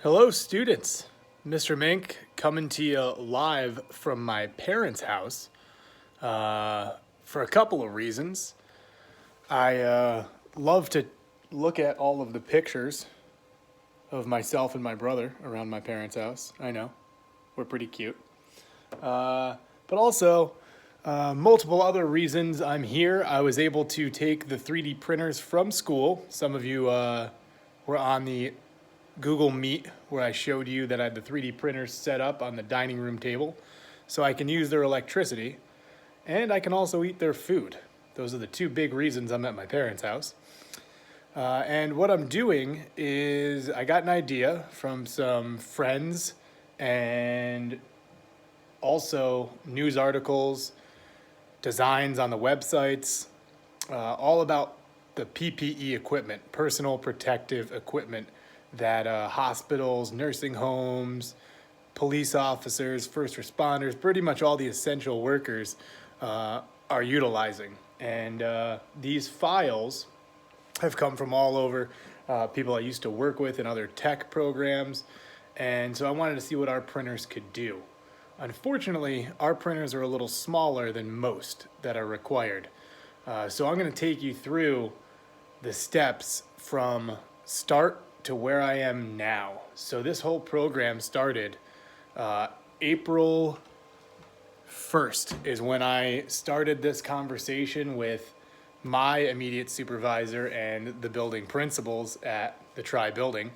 Hello students, Mr. Mink coming to you live from my parents' house for a couple of reasons. I love to look at all of the pictures of myself and my brother around my parents' house. I know, we're pretty cute. But also, multiple other reasons I'm here. I was able to take the 3D printers from school. Some of you were on the Google Meet where I showed you that I had the 3D printers set up on the dining room table so I can use their electricity and I can also eat their food. Those are the two big reasons I'm at my parents' house. And what I'm doing is I got an idea from some friends and also news articles, designs on the websites, all about the PPE equipment, personal protective equipment that hospitals, nursing homes, police officers, first responders, pretty much all the essential workers are utilizing. And these files have come from all over, people I used to work with in other tech programs. And so I wanted to see what our printers could do. Unfortunately, our printers are a little smaller than most that are required. So I'm going to take you through the steps from start to where I am now. So this whole program started April 1st is when I started this conversation with my immediate supervisor and the building principals at the Tri building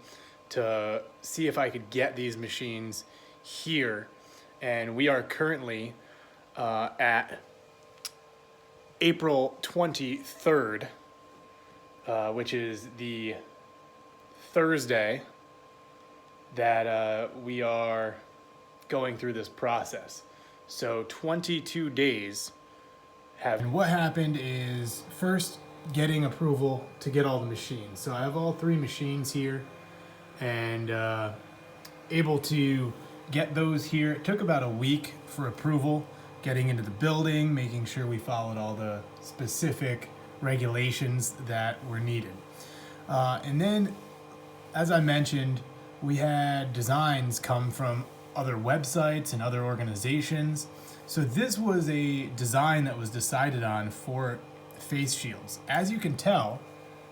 to see if I could get these machines here. And we are currently at April 23rd, which is the Thursday that we are going through this process. So 22 days have. And what happened is first getting approval to get all the machines. So I have all three machines here and able to get those here. It took about a week for approval, getting into the building, making sure we followed all the specific regulations that were needed. And then, as I mentioned, we had designs come from other websites and other organizations. So this was a design that was decided on for face shields. As you can tell,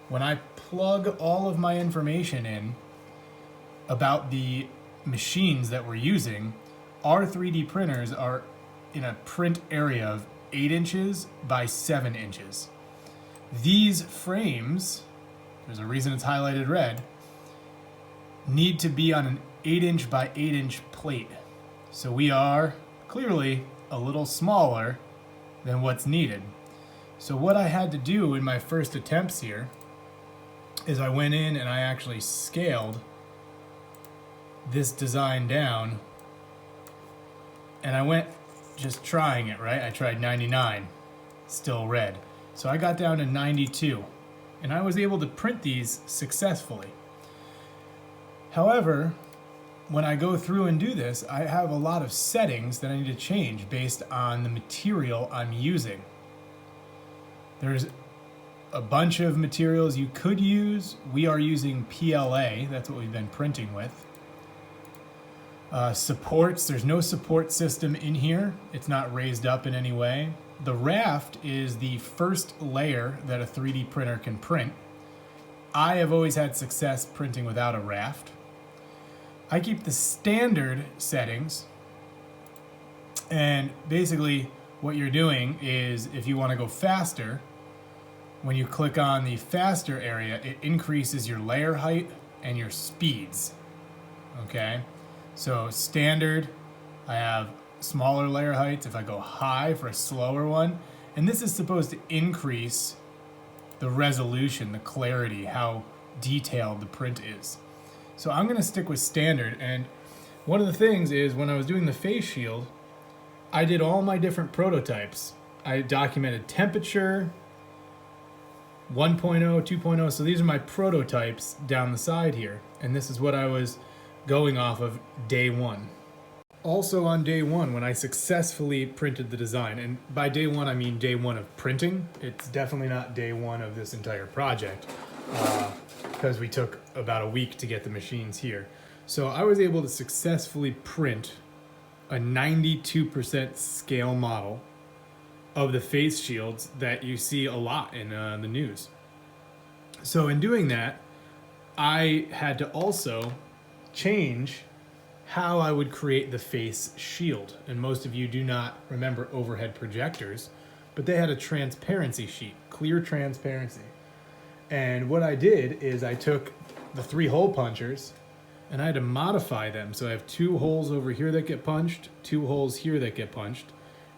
when I plug all of my information in about the machines that we're using, our 3D printers are in a print area of 8 inches by 7 inches. These frames, there's a reason it's highlighted red, need to be on an 8-inch by 8-inch plate. So we are clearly a little smaller than what's needed. So what I had to do in my first attempts here is I went in and I actually scaled this design down and I went just trying it, right? I tried 99, still red. So I got down to 92 and I was able to print these successfully. However, when I go through and do this, I have a lot of settings that I need to change based on the material I'm using. There's a bunch of materials you could use. We are using PLA, that's what we've been printing with. Supports, there's no support system in here. It's not raised up in any way. The raft is the first layer that a 3D printer can print. I have always had success printing without a raft. I keep the standard settings, and basically what you're doing is if you want to go faster, when you click on the faster area, it increases your layer height and your speeds. Okay, so standard, I have smaller layer heights. If I go high for a slower one, and this is supposed to increase the resolution, the clarity, how detailed the print is. So I'm gonna stick with standard, and one of the things is when I was doing the face shield, I did all my different prototypes. I documented temperature, 1.0, 2.0, so these are my prototypes down the side here, and this is what I was going off of day one. Also on day one, when I successfully printed the design, and by day one I mean day one of printing, it's definitely not day one of this entire project, because we took about a week to get the machines here. So I was able to successfully print a 92% scale model of the face shields that you see a lot in the news. So in doing that, I had to also change how I would create the face shield. And most of you do not remember overhead projectors, but they had a transparency sheet, clear transparency. And what I did is I took the 3 hole punchers and I had to modify them. So I have 2 holes over here that get punched, 2 holes here that get punched,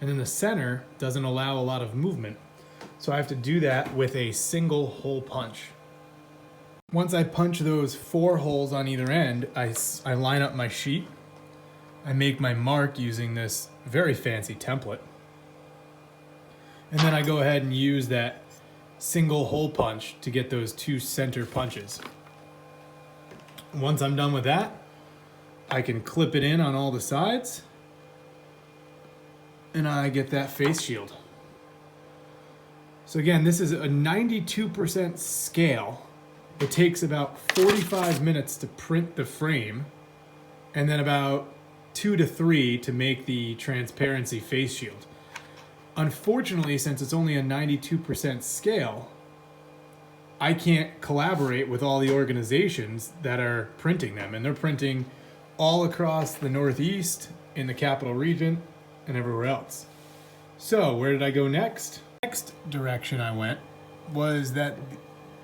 and then the center doesn't allow a lot of movement. So I have to do that with a single hole punch. Once I punch those 4 holes on either end, I line up my sheet. I make my mark using this very fancy template. And then I go ahead and use that single hole punch to get those 2 center punches. Once I'm done with that, I can clip it in on all the sides and I get that face shield. So again, this is a 92% scale. It takes about 45 minutes to print the frame and then about 2 to 3 to make the transparency face shield. Unfortunately, since it's only a 92% scale, I can't collaborate with all the organizations that are printing them. And they're printing all across the Northeast, in the capital region, and everywhere else. So where did I go next? Next direction I went was that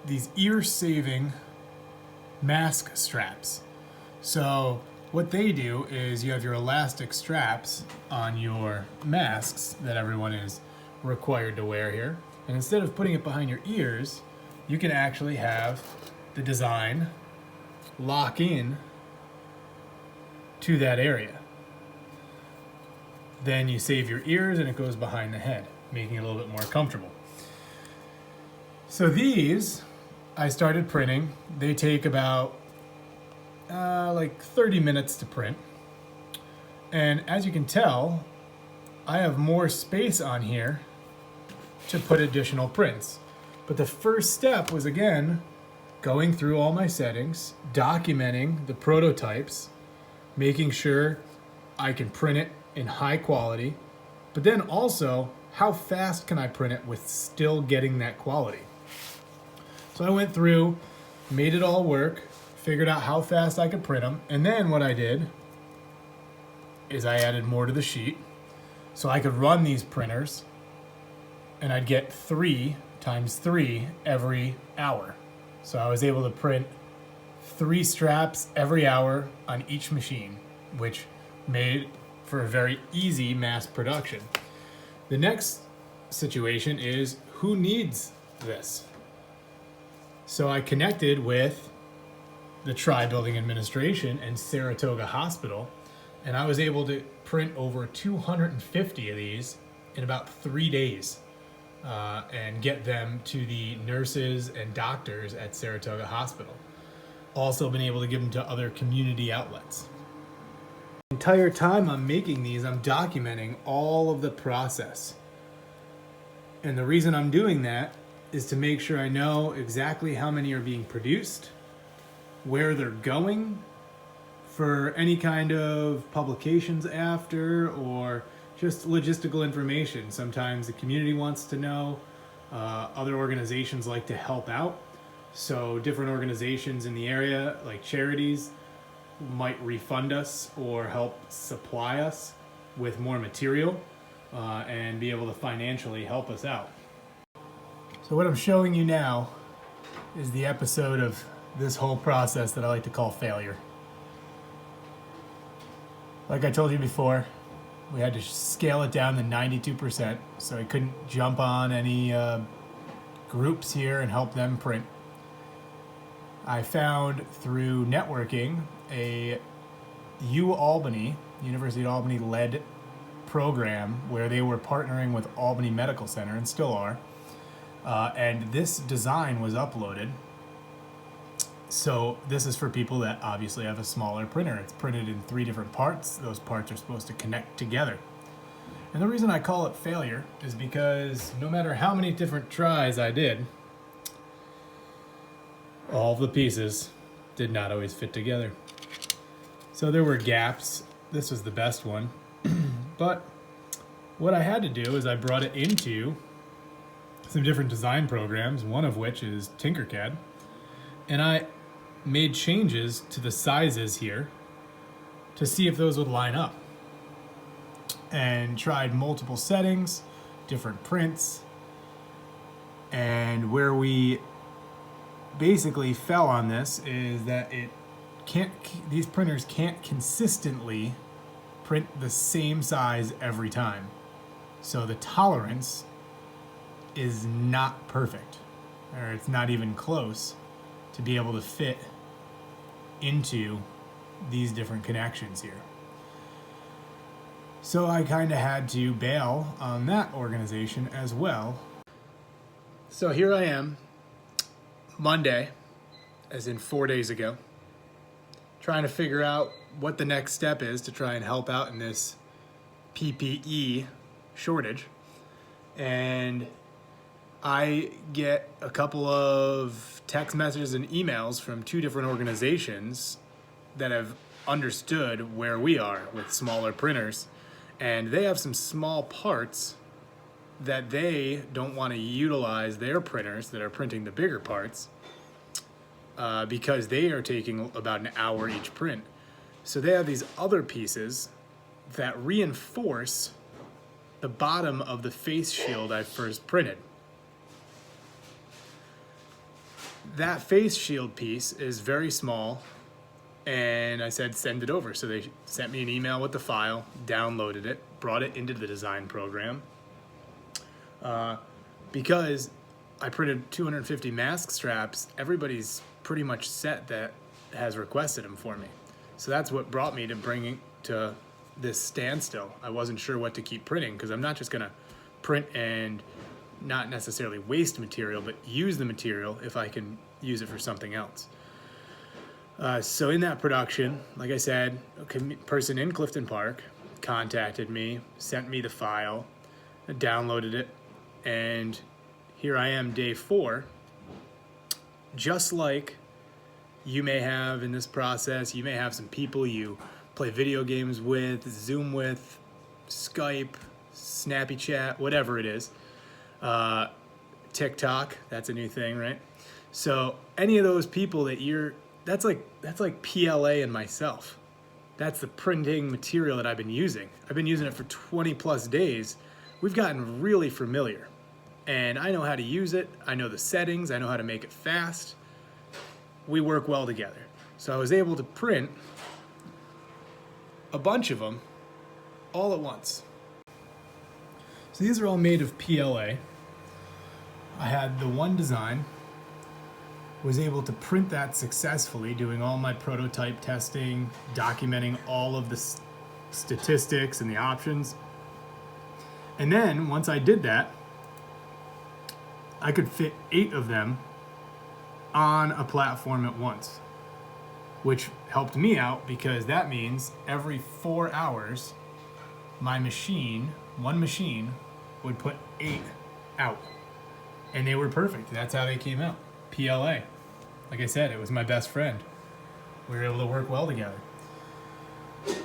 these ear-saving mask straps. So what they do is you have your elastic straps on your masks that everyone is required to wear here. And instead of putting it behind your ears, you can actually have the design lock in to that area. Then you save your ears and it goes behind the head, making it a little bit more comfortable. So these I started printing. They take about like 30 minutes to print. And as you can tell, I have more space on here to put additional prints. But the first step was, again, going through all my settings, documenting the prototypes, making sure I can print it in high quality, but then also how fast can I print it with still getting that quality. So I went through, made it all work, figured out how fast I could print them, and then what I did is I added more to the sheet so I could run these printers and I'd get 3 times 3 every hour. So I was able to print 3 straps every hour on each machine, which made for a very easy mass production. The next situation is, who needs this? So I connected with the Tri-Building Administration and Saratoga Hospital, and I was able to print over 250 of these in about 3 days and get them to the nurses and doctors at Saratoga Hospital. Also been able to give them to other community outlets. The entire time I'm making these, I'm documenting all of the process. And the reason I'm doing that is to make sure I know exactly how many are being produced, where they're going, for any kind of publications after, or just logistical information. Sometimes the community wants to know, other organizations like to help out. So different organizations in the area, like charities, might refund us or help supply us with more material and be able to financially help us out. So what I'm showing you now is the episode of this whole process that I like to call failure. Like I told you before, we had to scale it down to 92%, so I couldn't jump on any groups here and help them print. I found through networking a University of Albany led program where they were partnering with Albany Medical Center, and still are, and this design was uploaded. So this is for people that obviously have a smaller printer. It's printed in 3 different parts. Those parts are supposed to connect together. And the reason I call it failure is because no matter how many different tries I did, all of the pieces did not always fit together. So there were gaps. This was the best one. But what I had to do is I brought it into some different design programs, one of which is Tinkercad. And I made changes to the sizes here to see if those would line up. And tried multiple settings, different prints. And where we basically fell on this is that these printers can't consistently print the same size every time. So the tolerance is not perfect, or it's not even close to be able to fit into these different connections here. So I kind of had to bail on that organization as well. So here I am, Monday, as in 4 days ago, trying to figure out what the next step is to try and help out in this PPE shortage. And I get a couple of text messages and emails from two different organizations that have understood where we are with smaller printers. And they have some small parts that they don't want to utilize their printers that are printing the bigger parts because they are taking about an hour each print. So they have these other pieces that reinforce the bottom of the face shield I first printed. That face shield piece is very small, and I said send it over. So they sent me an email with the file, downloaded it, brought it into the design program. Because I printed 250 mask straps, everybody's pretty much set that has requested them for me. So that's what brought me to bringing to this standstill. I wasn't sure what to keep printing because I'm not just gonna print and not necessarily waste material, but use the material if I can use it for something else. So in that production, like I said, a person in Clifton Park contacted me, sent me the file, I downloaded it, and here I am, day 4. Just like you may have in this process, you may have some people you play video games with, Zoom with, Skype, Snappy Chat, whatever it is. TikTok, that's a new thing, right? So any of those people that that's like PLA and myself. That's the printing material that I've been using. I've been using it for 20 plus days. We've gotten really familiar. And I know how to use it. I know the settings. I know how to make it fast. We work well together. So I was able to print a bunch of them all at once. So these are all made of PLA. I had the one design, was able to print that successfully, doing all my prototype testing, documenting all of the statistics and the options. And then once I did that, I could fit 8 of them on a platform at once, which helped me out because that means every 4 hours, one machine would put 8 out. And they were perfect. That's how they came out. PLA. Like I said, it was my best friend. We were able to work well together.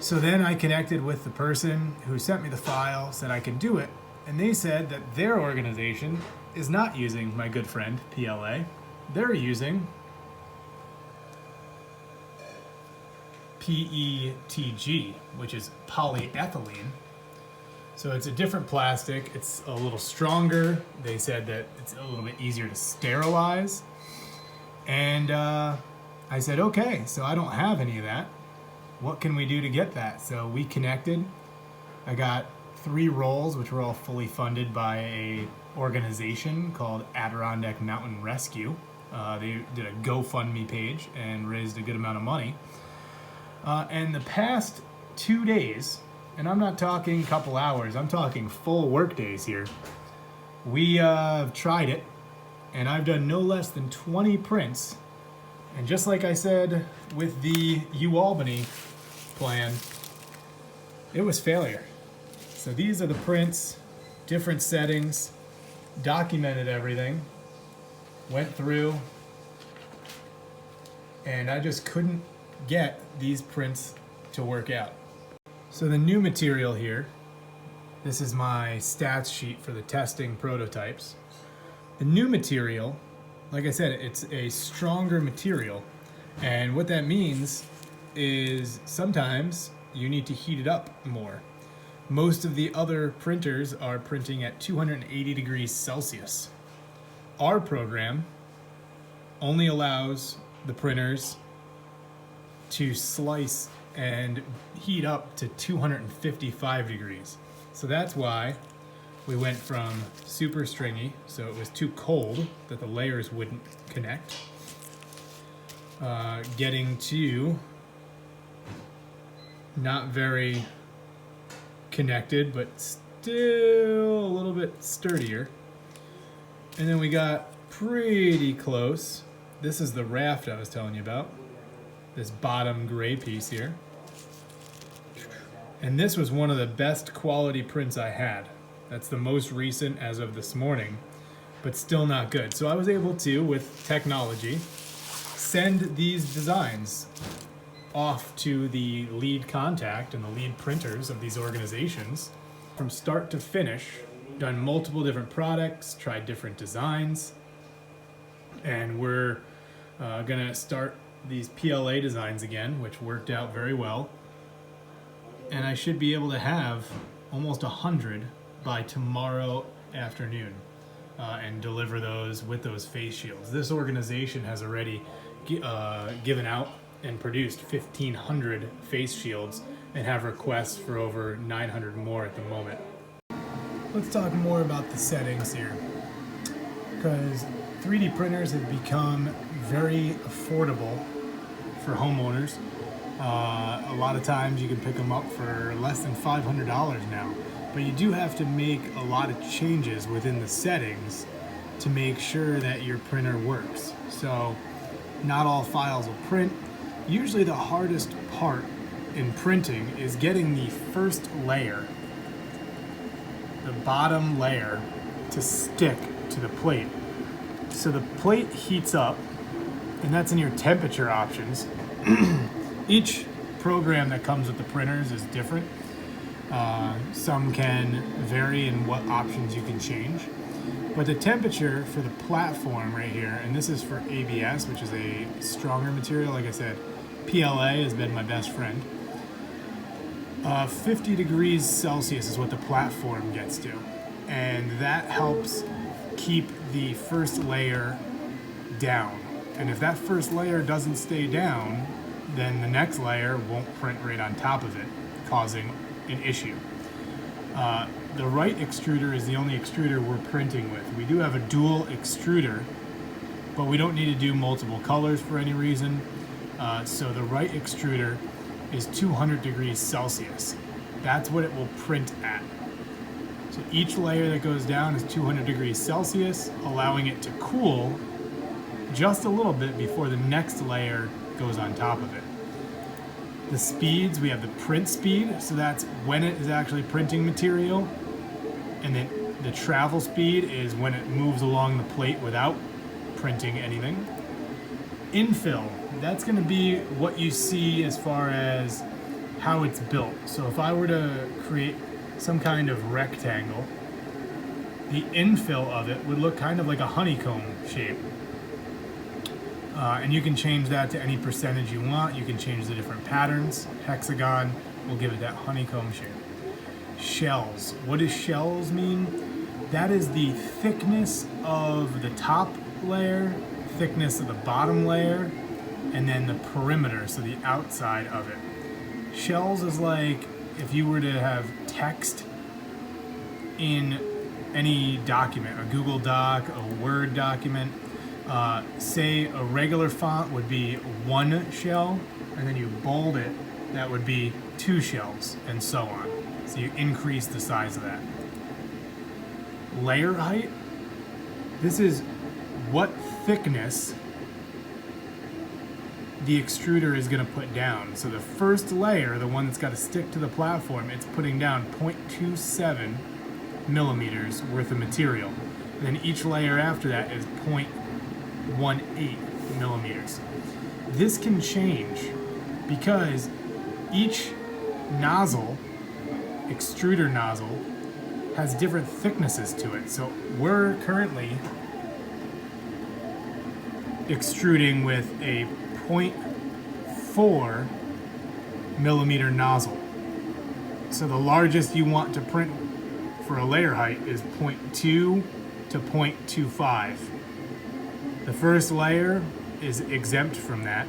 So then I connected with the person who sent me the file, said I could do it, and they said that their organization is not using my good friend, PLA. They're using PETG, which is polyethylene. So it's a different plastic. It's a little stronger. They said that it's a little bit easier to sterilize. And I said, okay, so I don't have any of that. What can we do to get that? So we connected. I got 3 rolls, which were all fully funded by a organization called Adirondack Mountain Rescue. They did a GoFundMe page and raised a good amount of money. And the past 2 days, and I'm not talking a couple hours, I'm talking full work days here, we have tried it, and I've done no less than 20 prints. And just like I said with the UAlbany plan, it was failure. So these are the prints, different settings, documented everything, went through, and I just couldn't get these prints to work out. So the new material here, this is my stats sheet for the testing prototypes. The new material, like I said, it's a stronger material. And what that means is sometimes you need to heat it up more. Most of the other printers are printing at 280 degrees Celsius. Our program only allows the printers to slice and heat up to 255 degrees. So that's why we went from super stringy, so it was too cold that the layers wouldn't connect, getting to not very connected, but still a little bit sturdier. And then we got pretty close. This is the raft I was telling you about, this bottom gray piece here. And this was one of the best quality prints I had. That's the most recent as of this morning, but still not good. So I was able to, with technology, send these designs off to the lead contact and the lead printers of these organizations from start to finish, done multiple different products, tried different designs, and we're gonna start these PLA designs again, which worked out very well. And I should be able to have almost 100 by tomorrow afternoon and deliver those with those face shields. This organization has already given out and produced 1,500 face shields and have requests for over 900 more at the moment. Let's talk more about the settings here, because 3D printers have become very affordable for homeowners. A lot of times you can pick them up for less than $500 now, but you do have to make a lot of changes within the settings to make sure that your printer works. So not all files will print. Usually the hardest part in printing is getting the first layer, the bottom layer, to stick to the plate. So the plate heats up, and that's in your temperature options. Each program that comes with the printers is different. Some can vary in what options you can change. But the temperature for the platform right here, and this is for ABS, which is a stronger material, like I said, PLA has been my best friend. 50 degrees Celsius is what the platform gets to. And that helps keep the first layer down. And if that first layer doesn't stay down, then the next layer won't print right on top of it, causing an issue. The right extruder is the only extruder we're printing with. We do have a dual extruder, but we don't need to do multiple colors for any reason. So the right extruder is 200 degrees Celsius. That's what it will print at. So each layer that goes down is 200 degrees Celsius, allowing it to cool just a little bit before the next layer goes on top of it. The speeds, we have the print speed, so that's when it is actually printing material, and then the travel speed is when it moves along the plate without printing anything. Infill, that's going to be what you see as far as how it's built. So if I were to create some kind of rectangle, the infill of it would look kind of like a honeycomb shape. And you can change that to any percentage you want. You can change the different patterns. Hexagon will give it that honeycomb shape. Shells. What does shells mean? That is the thickness of the top layer, thickness of the bottom layer, and then the perimeter, so the outside of it. Shells is like if you were to have text in any document, a Google Doc, a Word document. Say a regular font would be 1 shell, and then you bold it, that would be 2 shells, and so on. So you increase the size of that. Layer height, this is what thickness the extruder is going to put down. So the first layer, the one that's got to stick to the platform, it's putting down 0.27 millimeters worth of material. And then each layer after that is 0.18 millimeters. This can change because each nozzle, extruder nozzle, has different thicknesses to it. So we're currently extruding with a 0.4 millimeter nozzle. So the largest you want to print for a layer height is 0.2 to 0.25. The first layer is exempt from that,